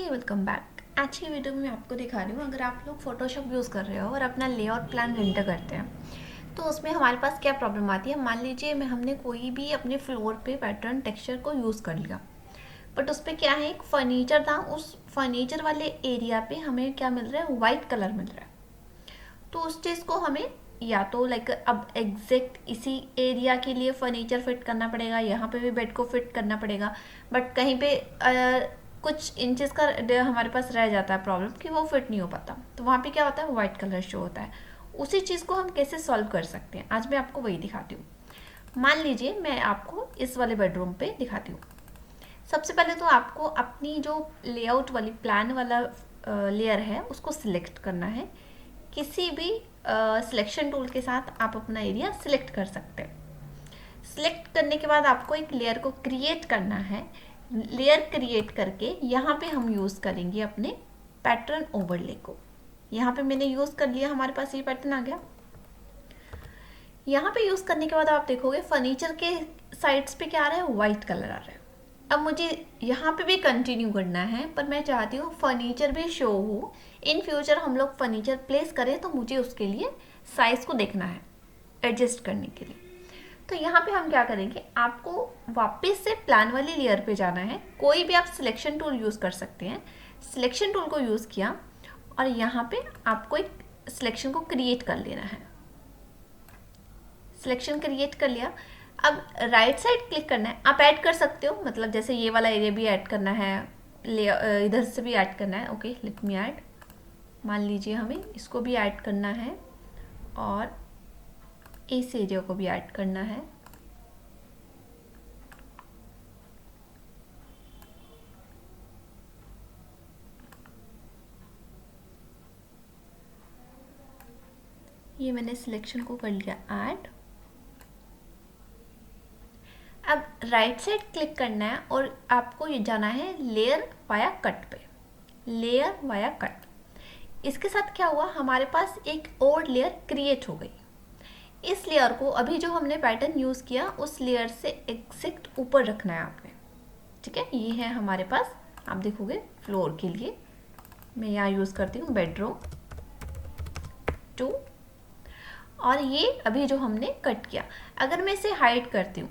हे welcome back. आज की video में मैं आपको दिखा रही हूँ, अगर आप लोग फोटोशॉप यूज़ कर रहे हो और अपना लेआउट प्लान रेंडर करते हैं तो उसमें हमारे पास क्या प्रॉब्लम आती है। मान लीजिए हमने कोई भी अपने फ्लोर पे पैटर्न टेक्सचर को यूज़ कर लिया, बट उस पर क्या है, एक फर्नीचर था, उस फर्नीचर वाले एरिया पे हमें क्या मिल रहा है, वाइट कलर मिल रहा है। तो उस चीज़ को हमें या तो अब एग्जैक्ट इसी एरिया के लिए फर्नीचर फिट करना पड़ेगा, यहाँ पे भी बेड को फिट करना पड़ेगा, बट कहीं पे कुछ इंचेस का हमारे पास रह जाता है प्रॉब्लम कि वो फिट नहीं हो पाता, तो वहाँ पे क्या होता है, वाइट कलर शो होता है। उसी चीज़ को हम कैसे सॉल्व कर सकते हैं, आज मैं आपको वही दिखाती हूँ। मान लीजिए मैं आपको इस वाले बेडरूम पे दिखाती हूँ। सबसे पहले तो आपको अपनी जो लेआउट वाली प्लान वाला लेयर है उसको सिलेक्ट करना है। किसी भी सिलेक्शन टूल के साथ आप अपना एरिया सिलेक्ट कर सकते हैं। सिलेक्ट करने के बाद आपको एक लेयर को क्रिएट करना है। लेयर क्रिएट करके यहाँ पे हम यूज़ करेंगे अपने पैटर्न ओवरले को। यहाँ पे मैंने यूज़ कर लिया, हमारे पास ये पैटर्न आ गया। यहाँ पे यूज़ करने के बाद आप देखोगे फर्नीचर के साइड्स पे क्या आ रहा है, वाइट कलर आ रहा है। अब मुझे यहाँ पे भी कंटिन्यू करना है, पर मैं चाहती हूँ फर्नीचर भी शो हो। इन फ्यूचर हम लोग फर्नीचर प्लेस करें तो मुझे उसके लिए साइज़ को देखना है, एडजस्ट करने के लिए। तो यहाँ पे हम क्या करेंगे, आपको वापस से प्लान वाली लेयर पे जाना है। कोई भी आप सिलेक्शन टूल यूज़ कर सकते हैं। सिलेक्शन टूल को यूज़ किया और यहाँ पे आपको एक सिलेक्शन को क्रिएट कर लेना है। सिलेक्शन क्रिएट कर लिया, अब राइट साइड क्लिक करना है। आप ऐड कर सकते हो, मतलब जैसे ये वाला एरिया भी ऐड करना है, इधर से भी ऐड करना है। Okay, let me add. मान लीजिए हमें इसको भी ऐड करना है और इस एरिया को भी ऐड करना है। ये मैंने सिलेक्शन को कर लिया ऐड। अब राइट साइड क्लिक करना है और आपको ये जाना है लेयर वाया कट पे। लेयर वाया कट, इसके साथ क्या हुआ, हमारे पास एक और लेयर क्रिएट हो गई। इस लेयर को अभी जो हमने पैटर्न यूज़ किया उस लेयर से एग्जैक्ट ऊपर रखना है आपने। ठीक है, ये है हमारे पास, आप देखोगे फ्लोर के लिए मैं यहाँ यूज़ करती हूँ बेडरूम 2। और ये अभी जो हमने कट किया, अगर मैं इसे हाइड करती हूँ,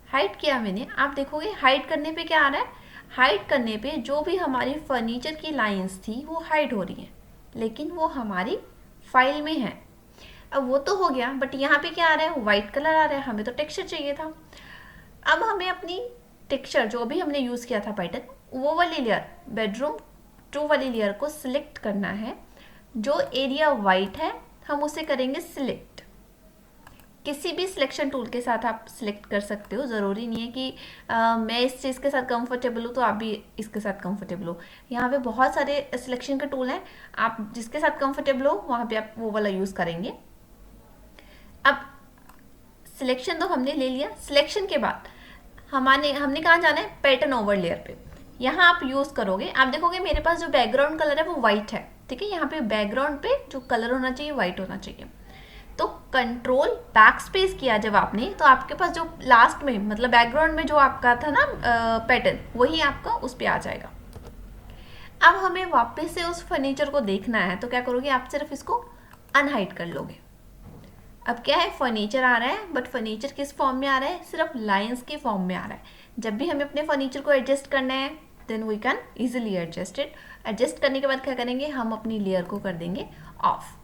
हाइड किया मैंने, आप देखोगे हाइड करने पे क्या आ रहा है, हाइड करने पे जो भी हमारी फर्नीचर की लाइंस थी वो हाइड हो रही हैं, लेकिन वो हमारी फाइल में है। अब वो तो हो गया, बट यहाँ पे क्या आ रहा है, वाइट कलर आ रहा है, हमें तो टेक्सचर चाहिए था। अब हमें अपनी टेक्सचर जो भी हमने यूज़ किया था पैटर्न, वो वाली लेयर बेडरूम 2 वाली लेयर को सिलेक्ट करना है। जो एरिया वाइट है हम उसे करेंगे सिलेक्ट। किसी भी सिलेक्शन टूल के साथ आप सिलेक्ट कर सकते हो, ज़रूरी नहीं है कि मैं इस चीज़ के साथ कंफर्टेबल हूँ तो आप भी इसके साथ कंफर्टेबल हो। यहाँ पे बहुत सारे सिलेक्शन के टूल हैं, आप जिसके साथ कंफर्टेबल हो वहाँ पे आप वो वाला यूज़ करेंगे। अब सिलेक्शन तो हमने ले लिया। सिलेक्शन के बाद हमने कहाँ जाना है, पैटर्न ओवर लेयर पे। यहाँ आप यूज़ करोगे, आप देखोगे मेरे पास जो बैकग्राउंड कलर है वो वाइट है। ठीक है, यहाँ पे बैकग्राउंड पे जो कलर होना चाहिए वाइट होना चाहिए। तो कंट्रोल बैक स्पेस किया जब आपने, तो आपके पास जो लास्ट में मतलब बैकग्राउंड में जो आपका था ना पैटर्न, वही आपका उस पर आ जाएगा। अब हमें वापस से उस फर्नीचर को देखना है, तो क्या करोगे, आप सिर्फ इसको अनहाइड कर लोगे। अब क्या है, फर्नीचर आ रहा है, बट फर्नीचर किस फॉर्म में आ रहा है, सिर्फ लाइंस के फॉर्म में आ रहा है। जब भी हमें अपने फर्नीचर को एडजस्ट करना है then we can easily adjust it. Adjust करने के बाद क्या करेंगे, हम अपनी लेयर को कर देंगे ऑफ।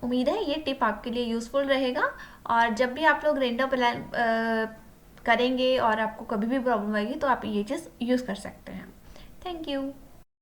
उम्मीद है ये टिप आपके लिए यूज़फुल रहेगा, और जब भी आप लोग रेंडर प्लान करेंगे और आपको कभी भी प्रॉब्लम आएगी तो आप ये चीज़ यूज़ कर सकते हैं। Thank you.